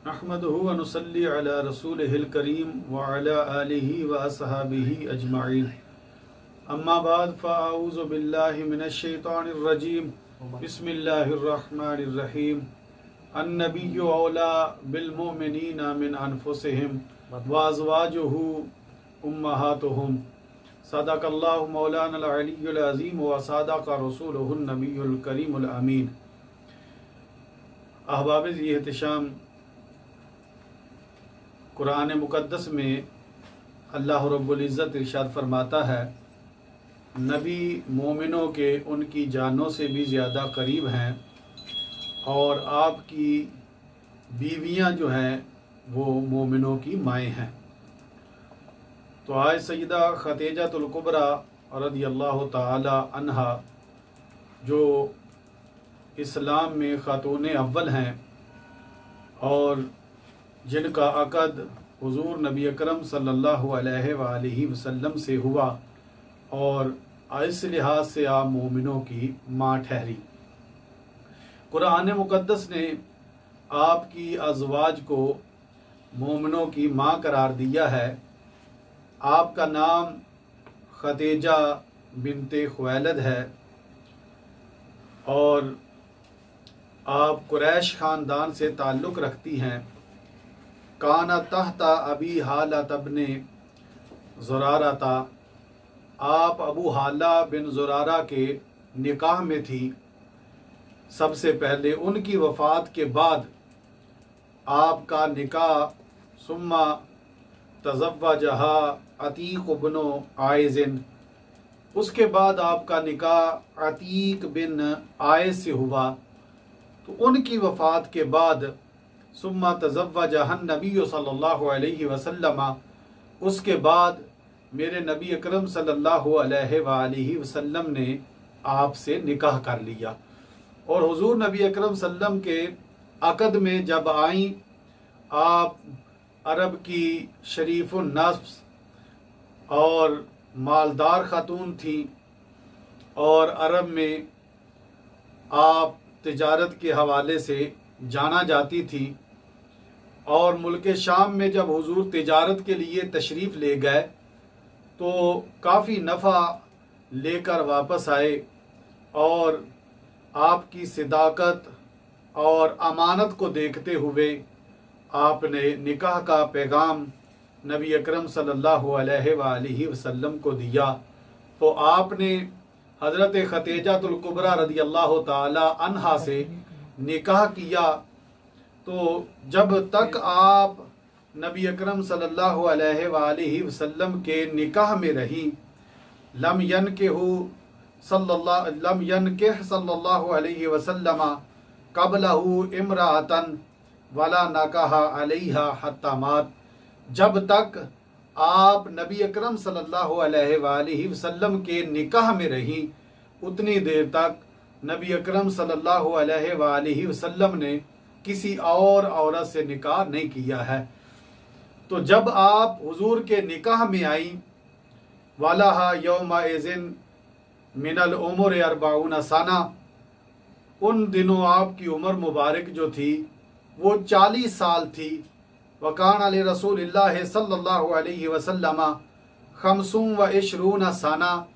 अहमदुहु व नुसल्ली अला रसूलिहिल करीम व अला आलिहि व अस्हाबिहि अजमाइन। अम्मा बाद फ़अऊज़ु बिल्लाहि मिनश शैतानिर रजीम। बिस्मिल्लाहिर रहमानिर रहीम। अन्नबिय्यु औला बिल मुमिनीना मिन अनफुसिहिम व अज़वाजुहु उम्महातुहुम। सदक़ल्लाहु मौलाना अल-अलियुल अज़ीम व सदक़ रसूलुहुन नबियुल करीमुल अमीन। अहबाब एहतिशाम, कुरान मुक़द्दस में अल्लाह रब्बुल इज़्ज़त इरशाद फरमाता है, नबी मोमिनों के उनकी जानों से भी ज़्यादा करीब हैं और आपकी बीवियां जो हैं वो मोमिनों की माएँ हैं। तो आज सैयदा खदीजतुल कुबरा रज़ियल्लाहु ताला अन्हा, जो इस्लाम में खातून अव्वल हैं और जिनका अक़द हुज़ूर नबी अकरम सल्लल्लाहु अलैहि वसल्लम से हुआ और इस लिहाज से आप मोमिनों की माँ ठहरी। कुरान मुक़द्दस ने आपकी अज़वाज को मोमिनों की माँ करार दिया है। आपका नाम खदीजा बिनते खुवैलद है और आप कुरैश ख़ानदान से ताल्लुक़ रखती हैं। काना तहता अबी हालत अब्ने ज़ुरारता, आप अबू हाला बिन ज़ुरारा के निकाह में थी। सबसे पहले उनकी वफ़ात के बाद आपका निकाह सुम्मा तज़व्वजहा अतीक बिन आइज़िन, उसके बाद आपका निकाह अतीक बिन आइज़ से हुआ। तो उनकी वफ़ात के बाद सुम्मा तज़व्वजहन नबी सल्लल्लाहु अलैहि वसल्लम, उसके बाद मेरे नबी अकरम सल्लल्लाहु अलैहि वसल्लम ने आपसे निकाह कर लिया। और हुज़ूर नबी अकरम सल्लम के अक़द में जब आई, आप अरब की शरीफ़ुन नफ्स और मालदार ख़ातून थी और अरब में आप तिजारत के हवाले से जाना जाती थी। और मुल्क शाम में जब हुजूर तिजारत के लिए तशरीफ़ ले गए तो काफ़ी नफ़ा लेकर वापस आए और आपकी सिदाकत और अमानत को देखते हुए आपने निकाह का पैगाम नबी अकरम सल्लल्लाहु अलैहि वसल्लम को दिया। तो आपने हज़रत खदीजतुल कुबरा रज़ियल्लाहु ताला अन्हा से निकाह किया। तो जब तक आप नबी अकरम सल्लल्लाहु अलैहि वसल्लम के निकाह में रही, लम यनकिह सल्लल्लाहु अलैहि वसल्लम क़ब्लहु इम्राअतन वला नकाहा अलैहा हत्ता मात, जब तक आप नबी अकरम सल्लल्लाहु अलैहि वसल्लम के निकाह में रही, उतनी देर तक नबी अकरम सल्लल्लाहु अलैहि वसल्लम ने किसी और औरत से निकाह नहीं किया है। तो जब आप हुजूर के निकाह में आई, वालाहा यौमा इज़िन मिनल उमर अरबाउन सना, उन दिनों आपकी उम्र मुबारक जो थी वो 40 साल थी। वकान अली रसूलिल्लाह सल्लल्लाहु अलैहि वसल्लम खमसून व इशरून सना,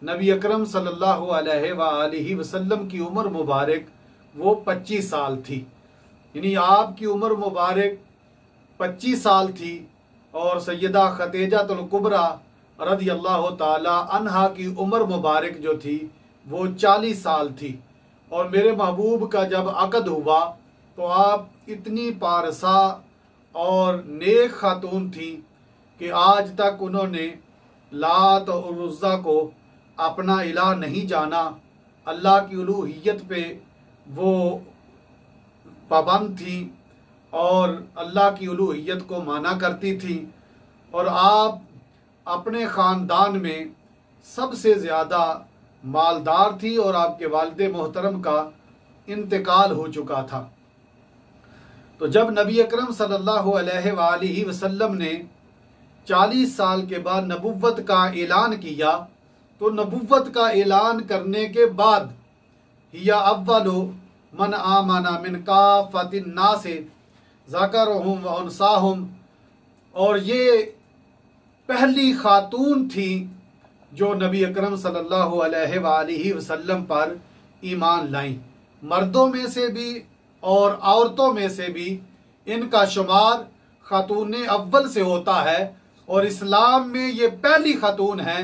नबी अकरम सल्लल्लाहु अलैहि वसल्लम की उम्र मुबारक वो 25 साल थी। यानी आपकी उम्र मुबारक 25 साल थी और सैयदा खदीजतुल कुबरा रज़ियल्लाहु ताला अन्हा की उम्र मुबारक जो थी वो 40 साल थी। और मेरे महबूब का जब अक़द हुआ तो आप इतनी पारसा और नेक खातून थी कि आज तक उन्होंने लात और उज़्ज़ा को अपना इलाह नहीं जाना। अल्लाह की उलूहियत पे वो पाबंद थी और अल्लाह की उलूहियत को माना करती थी। और आप अपने ख़ानदान में सबसे ज़्यादा मालदार थी और आपके वालिद मोहतरम का इंतकाल हो चुका था। तो जब नबी अकरम सल्लल्लाहु अलैहि वसल्लम ने 40 साल के बाद नबुव्वत का ऐलान किया, तो नबुव्वत का ऐलान करने के बाद हिया अव्वलु मन आमना मिन काफ़तिन नास, ज़करहुम व उनसाहुम, और ये पहली खातून थी जो नबी अकरम सल्लल्लाहु अलैहि वसल्लम पर ईमान लाई। मर्दों में से भी और औरतों में से भी इनका शुमार खातून अव्वल से होता है, और इस्लाम में ये पहली खातून है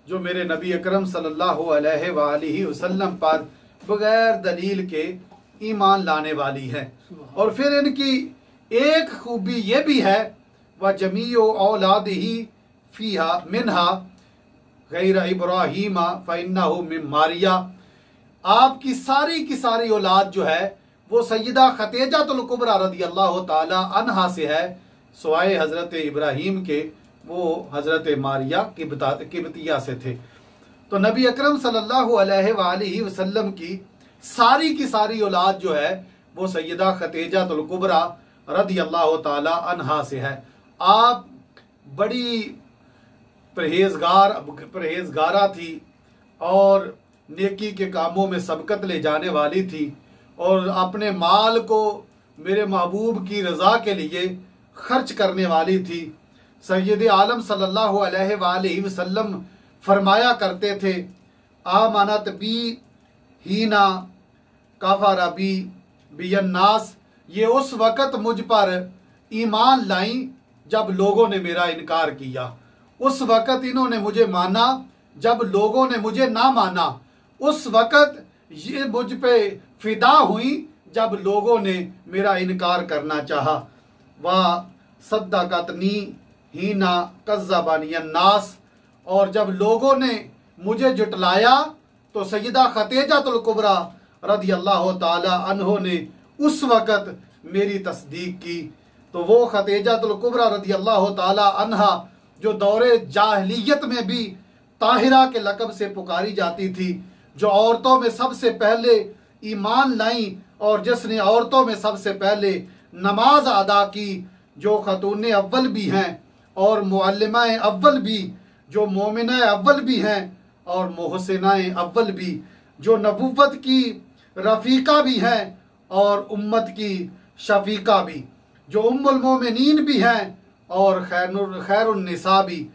जो मेरे नबी अकरम सल्लल्लाहु अलैहि वसल्लम पर बगैर दलील के ईमान लाने वाली है। और फिर इनकी एक खूबी ये भी है, व जमीओ औलादिही फीहा मिनहा गैर इब्राहीम फ़इन्नहु मिन मारिया, आपकी सारी की सारी औलाद जो है वो सैयदा खतीजतुल कुबरा रदियल्लाहु ताला अन्हा से है, सिवाय हज़रत इब्राहीम के वो हज़रत मारिया किबतिया से थे। तो नबी अकरम सल्लल्लाहु अलैहि वसल्लम की सारी औलाद जो है वो सैयदा खतीजतुल कुबरा रदियल्लाहु ताला अन्हा से है। आप बड़ी परहेजगारा थी और नेकी के कामों में सबकत ले जाने वाली थी, और अपने माल को मेरे महबूब की रज़ा के लिए खर्च करने वाली थी। सैयद आलम सल्लल्लाहु अलैहि वसल्लम फरमाया करते थे, आमानत बी हीना काफारा बी बियन्नास, ये उस वक़्त मुझ पर ईमान लाई जब लोगों ने मेरा इनकार किया। उस वक़्त इन्होंने मुझे माना जब लोगों ने मुझे ना माना। उस वक़्त ये मुझ पे फिदा हुई जब लोगों ने मेरा इनकार करना चाहा। वह सद्दक़तनी हीना कज़्ज़बानी अन्नास, और जब लोगों ने मुझे जुटलाया तो सैयदा खतीजतुल कुबरा रदियल्लाहु ताला अन्हो ने उस वक़्त मेरी तस्दीक की। तो वो खतीजतुल कुबरा रदियल्लाहु ताला अन्हा जो दौरे जाहिलियत में भी ताहिरा के लक़ब से पुकारी जाती थी, जो औरतों में सबसे पहले ईमान लाई और जिसने औरतों में सबसे पहले नमाज अदा की, जो खतून अव्वल भी हैं और मुअल्लिमाए अव्वल भी, जो मोमिना अव्वल भी हैं और मोहसिनाए अव्वल भी, जो नबुव्वत की रफ़ीका भी हैं और उम्मत की शफ़ीका भी, जो उम्मुल मोमिनीन भी हैं और खैरुन निसा भी,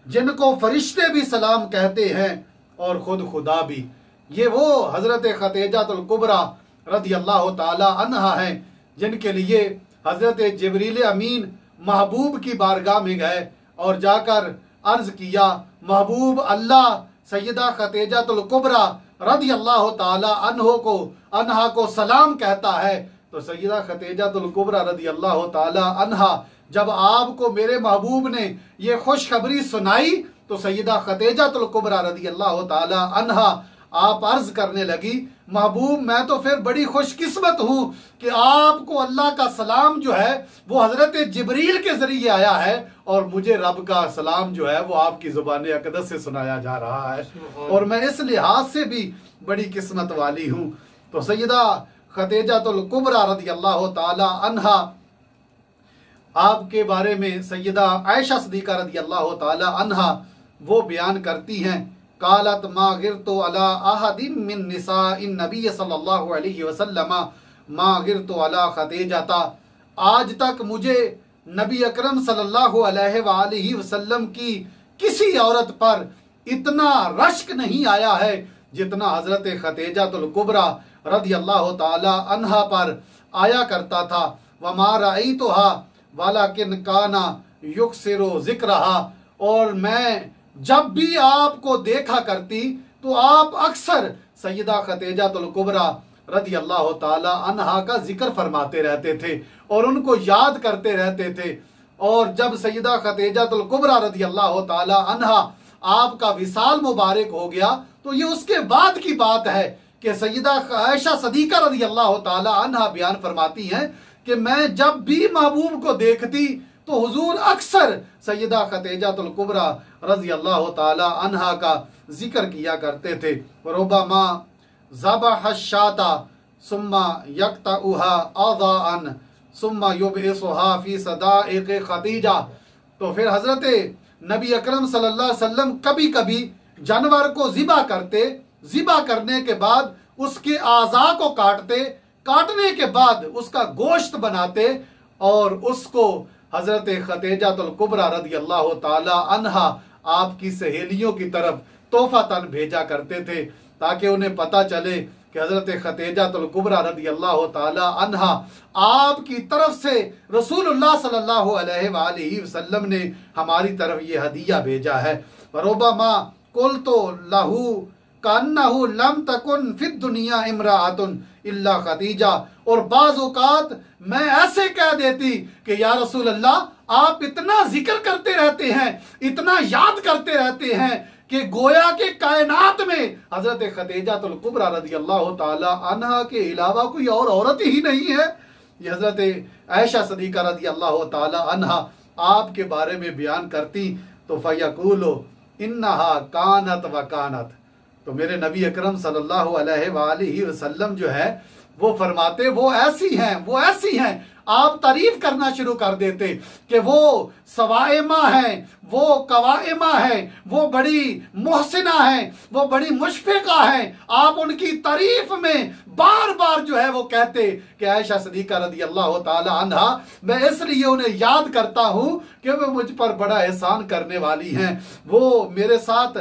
जिनको फरिश्ते भी सलाम कहते हैं और ख़ुद खुदा भी। ये वो हज़रत खतीजतुल कुबरा रदियल्लाहु ताला अन्हा हैं जिनके लिए हज़रत जिब्रील अमीन महबूब की बारगाह में गए और जाकर अर्ज़ किया, महबूब अल्लाह सैयदा खतीजतुल कुबरा रदियल्लाहु ताला अन्हा को सलाम कहता है। तो सैयदा खतीजतुल कुबरा रदियल्लाहु ताला अन्हा जब आपको मेरे महबूब ने ये खुशखबरी सुनाई तो सैयदा खतीजतुल कुबरा रदियल्लाहु ताला अन्हा आप अर्ज करने लगी, महबूब मैं तो फिर बड़ी खुशकिस्मत हूँ कि आपको अल्लाह का सलाम जो है वो हज़रत जिब्रील के ज़रिए आया है और मुझे रब का सलाम जो है वो आपकी ज़ुबान अक़दस से सुनाया जा रहा है, और मैं इस लिहाज से भी बड़ी किस्मत वाली हूँ। तो सैयदा खतीजतुल कुबरा रदियल्लाहु ताला अन्हा आपके बारे में सैयदा आयशा सिद्दीक़ा रदियल्लाहु ताला अन्हा वो बयान करती हैं, कालत मा गिरतु अला अहदिम मिन निसाइन नबी सल्लल्लाहु अलैहि वसल्लम मा गिरतु अला खतीजता, आज तक मुझे नबी अकरम सल्लल्लाहु अलैहि वसल्लम की किसी औरत पर इतना रश्क नहीं आया है जितना हज़रत खतीजतुल कुबरा रदियल्लाहु ताला अन्हा पर आया करता था। वमा रअयतुहा वलाकिन काना युक्सिरु ज़िक्रहा, और मैं जब भी आपको देखा करती तो आप अक्सर सैयदा खतीजतुल कुबरा रदियल्लाहु ताला अन्हा का जिक्र फरमाते रहते थे और उनको याद करते रहते थे। और जब सैयदा खतीजतुल कुबरा रदियल्लाहु ताला अन्हा आपका विसाल मुबारक हो गया तो ये उसके बाद की बात है कि सैयदा आयशा सिद्दीक़ा रदियल्लाहु ताला अन्हा बयान फरमाती हैं कि मैं जब भी महबूब को देखती तो हुजूर अक्सर सैयदा खतीजतुल कुबरा रज़ियल्लाहु ताला अन्हा का जिक्र किया करते थे। रुबमा ज़बह शाता सुम्मा यक्तउहा अज़ाअन सुम्मा युबइसुहा फी सदाइक़ खतीजा। तो फिर हज़रत नबी अकरम सल्लल्लाहु अलैहि वसल्लम कभी कभी जानवर को ज़िबा करते, ज़िबा करने के बाद उसके आज़ा को काटते, काटने के बाद उसका गोश्त बनाते और उसको हजरत खतीजतुल कुबरा रदी अल्लाह ताला अन्हा आपकी सहेलियों की तरफ तोहफतन भेजा करते थे, ताकि उन्हें पता चले कि हजरत खतीजतुल कुबरा रदी अल्लाह ताला अन्हा आपकी तरफ से रसूलुल्लाह सल्लल्लाहु अलैहि वसल्लम ने हमारी तरफ ये हदिया भेजा है। वरुब्बमा कुल्तु लहू कान्नहु लम तकुन फिद दुनिया इमराअतुन इल्ला खतीजा, और बाज़ औक़ात मैं ऐसे कह देती कि या रसूल अल्लाह आप इतना जिक्र करते रहते हैं, इतना याद करते रहते हैं कि गोया के कायनात में हजरत खतीजतुल कुबरा रदी अल्लाह ताला अन्हा के अलावा कोई और औरत ही नहीं है। ये हजरत आयशा सदीका रदी अल्लाह ताला अन्हा आपके बारे में बयान करती तो फयकूलो इन्नहा कानत व कानत, तो मेरे नबी अकरम सल्लल्लाहु अलैहि वसल्लम जो है वो फरमाते वो ऐसी हैं, वो ऐसी हैं। आप तारीफ करना शुरू कर देते कि वो सवाइमा है, वो कवाइमा है, वो बड़ी मोहसिना है, वो बड़ी मुशफिका है। आप उनकी तारीफ में बार बार जो है वो कहते कि आयशा सदीका रदी अल्लाह ताला अन्हा, मैं इसलिए उन्हें याद करता हूं कि वे मुझ पर बड़ा एहसान करने वाली हैं। वो मेरे साथ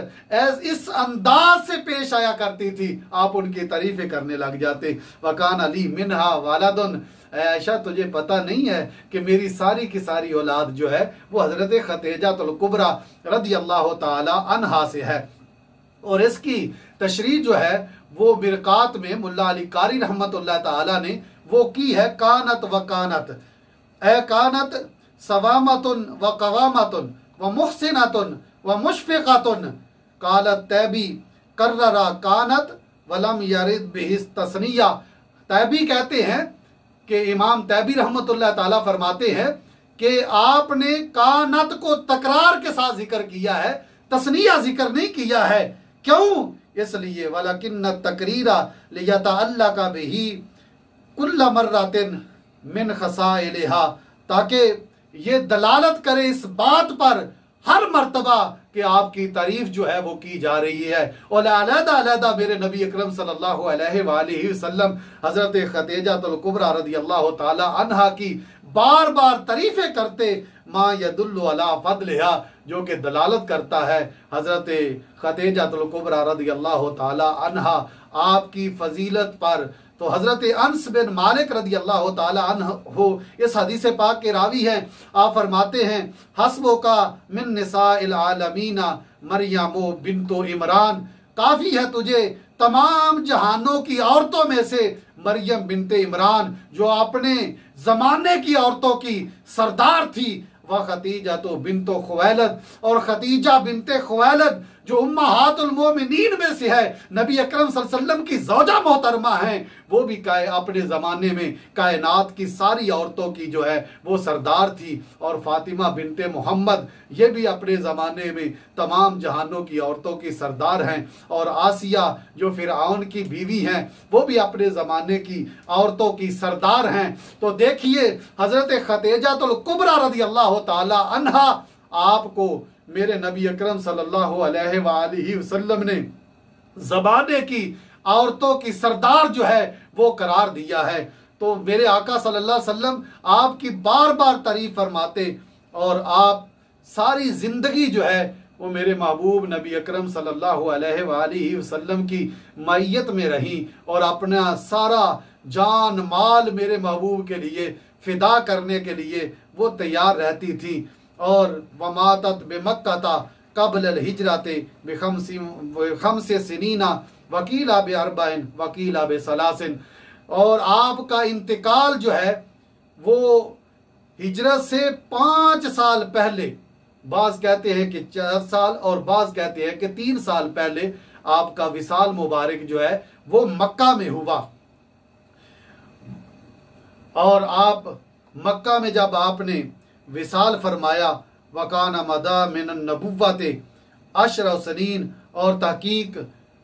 इस अंदाज से पेश आया करती थी, आप उनकी तारीफें करने लग जाते। वकान अली मिनहा वालदुन, आयशा तुझे पता नहीं है कि मेरी सारी की सारी औलाद जो है वो हजरत खतीजतुल कुबरा रदी अल्लाह ताला अन्हा से है। और इसकी तशरीह जो है वो मिरकात में मुल्ला अली कारी रहमतुल्लाह ताला ने वो की है। कानत व कानत ए कानत सवामतुन व कवामतुन व मुहसिनतुन व मुशफिकतुन कालत तैबी कर्ररा कानत वलम यरिद बिहिस तस्निया। तैबी कहते हैं कि इमाम तैबी रहमतुल्लाह ताला फरमाते हैं कि आपने कानत को तकरार के साथ जिक्र किया है, तस्निया जिक्र नहीं किया है। क्यों? इसलिए वलकिन्न तकरीरा लियतअल्लक़ बिही कुल्ल मर्रतिन मिन खसाइलिहा, ताकि ये दलालत करे इस बात पर हर मर्तबा कि आपकी तारीफ जो है वो की जा रही है। और अलहदा अलहदा मेरे नबी अकरम सल्लल्लाहु अलैहि वसल्लम हजरत खतीजतुल कुबरा रदी अल्लाह ताला अन्हा की बार बार तारीफें करते, मा यदुल्लु अला फदलिहा, जो कि दलालत करता है हजरत खतीजतुल कुबरा रदी अल्लाह ताला अन्हा आपकी फजीलत पर। तो हजरत अनस बिन मालिक रदी अल्लाह ताला अन्हु इस हदीस पाक के रावी हैं। आप फरमाते हैं हस्बो का मिन निसाइल आलमीना मरियमो बिन्तो इमरान, काफी है तुझे तमाम जहानों की औरतों में से मरियम बिनते इमरान, जो अपने जमाने की औरतों की सरदार थी। वह खतीजा तो बिनतो खुवैलद, और खतीजा बिनते खुवैलद जो उम्महातुल मोमिनीन में से है, नबी अकरम सल्लल्लाहु अलैहि वसल्लम की ज़ौजा मोहतरमा हैं, वो भी अपने ज़माने में कायनात की सारी औरतों की जो है वो सरदार थी। और फातिमा बिनते मोहम्मद ये भी अपने ज़माने में तमाम जहानों की औरतों की सरदार हैं। और आसिया जो फिरऔन की बीवी हैं वो भी अपने ज़माने की औरतों की सरदार हैं। तो देखिए हज़रत खतीजतुल कुबरा रदी अल्लाह ताला अन्हा आपको मेरे नबी अकरम सल्लल्लाहु अलैहि वसल्लम ने ज़माने की औरतों की सरदार जो है वो करार दिया है। तो मेरे आका सल्लल्लाहु अलैहि वसल्लम आपकी बार बार तारीफ फरमाते, और आप सारी ज़िंदगी जो है वो मेरे महबूब नबी अकरम सल्लल्लाहु अलैहि वसल्लम की मैयत में रही, और अपना सारा जान माल मेरे महबूब के लिए फिदा करने के लिए वो तैयार रहती थी। और वमातत बेमक्का कबल हिजरते बेखमसे सिनीना वकीला बे अरबाइन वकीला बे सलासिन, और आपका इंतकाल जो है वो हिजरत से 5 साल पहले, बाज कहते हैं कि 4 साल और बाज कहते हैं कि 3 साल पहले आपका विसाल मुबारक जो है वो मक्का में हुआ। और आप मक्का में जब आपने विसाल फरमाया, वकाना मदा मिन नबुव्वते अशर सनीन, और तहकीक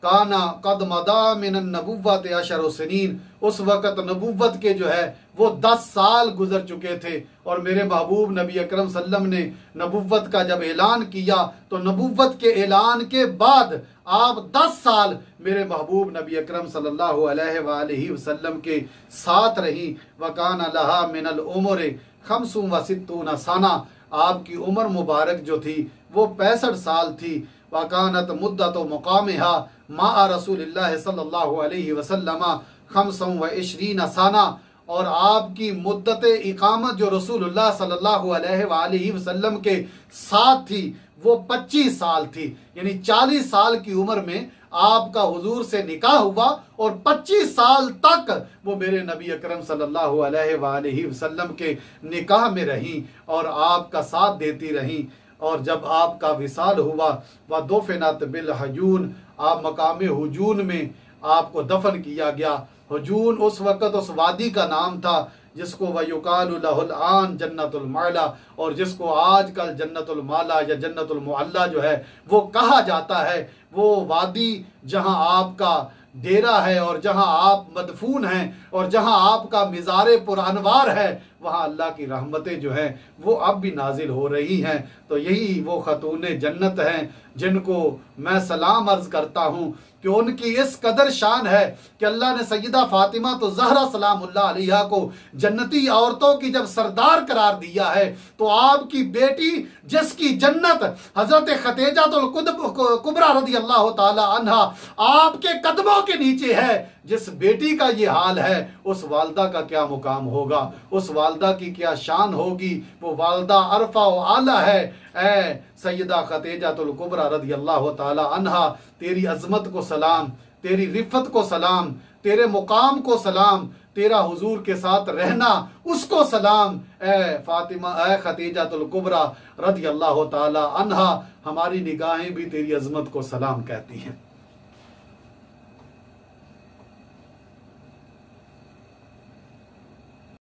काना कद मदा मिन नबुव्वते अशर सनीन, उस वक़्त नबुव्वत के जो है वो 10 साल गुजर चुके थे। और मेरे महबूब नबी अकरम सल्लम ने नबुव्वत का जब ऐलान किया तो नबुव्वत के ऐलान के बाद आप 10 साल मेरे महबूब नबी अकरम सल्लल्लाहु अलैहि वसल्लम के साथ रही। वकाना लहा मिनल उमरे खमसुम व सित्तून साना, आपकी उम्र मुबारक जो थी वो 65 साल थी। वकानत मुद्दत मुकामहा मा रसूलिल्लाह सल्लल्लाहु अलैहि वसल्लम खमसुम व इशरीन साना, और आपकी मुद्दत इकामत जो रसूलुल्लाह सल्लल्लाहु अलैहि वसल्लम के साथ थी वो 25 साल थी। यानी 40 साल की उम्र में आपका हुजूर से निकाह हुआ और 25 साल तक वो मेरे नबी अकरम सल्लल्लाहु अलैहि वसल्लम के निकाह में रहीं और आपका साथ देती रहीं। और जब आपका विसाल हुआ व दुफिनत बिल हजून, आप मकाम हुजून में आपको दफन किया गया। हुजून उस वक़्त उस वादी का नाम था जिसको वयुकालु लहुल आन जन्नतुल माला, और जिसको आजकल जन्नतुल माला या जन्नतुल मुअल्ला जो है वो कहा जाता है। वो वादी जहां आपका डेरा है और जहां आप मदफून हैं और जहां आपका मिज़ार पुरानवार है, वहां अल्लाह की रहमतें जो हैं वो अब भी नाजिल हो रही हैं। तो यही वो खतूने जन्नत हैं जिनको मैं सलाम अर्ज करता हूँ कि उनकी इस कदर शान है कि अल्लाह ने सैयदा फातिमा तो ज़हरा सलामुल्लाह अलैहा को जन्नती औरतों की जब सरदार करार दिया है, तो आपकी बेटी जिसकी जन्नत हजरत खतीजातुल कुबरा रज़ियल्लाहु ताला अन्हा आपके कदमों के नीचे है, जिस बेटी का ये हाल है उस वालदा का क्या मुकाम होगा, उस वालदा की क्या शान होगी। वो वालदा अरफा व आला है। ऐ सैयदा खतीजातुल कुबरा रज़ियल्लाहु ताला अन्हा, तेरी अजमत को सलाम, तेरी रिफत को सलाम, तेरे मुकाम को सलाम, तेरा हुजूर के साथ रहना उसको सलाम। ऐ फातिमा, ऐ खतीजातुल कुबरा रज़ियल्लाहु ताला अन्हा, हमारी निगाहें भी तेरी अजमत को सलाम कहती हैं।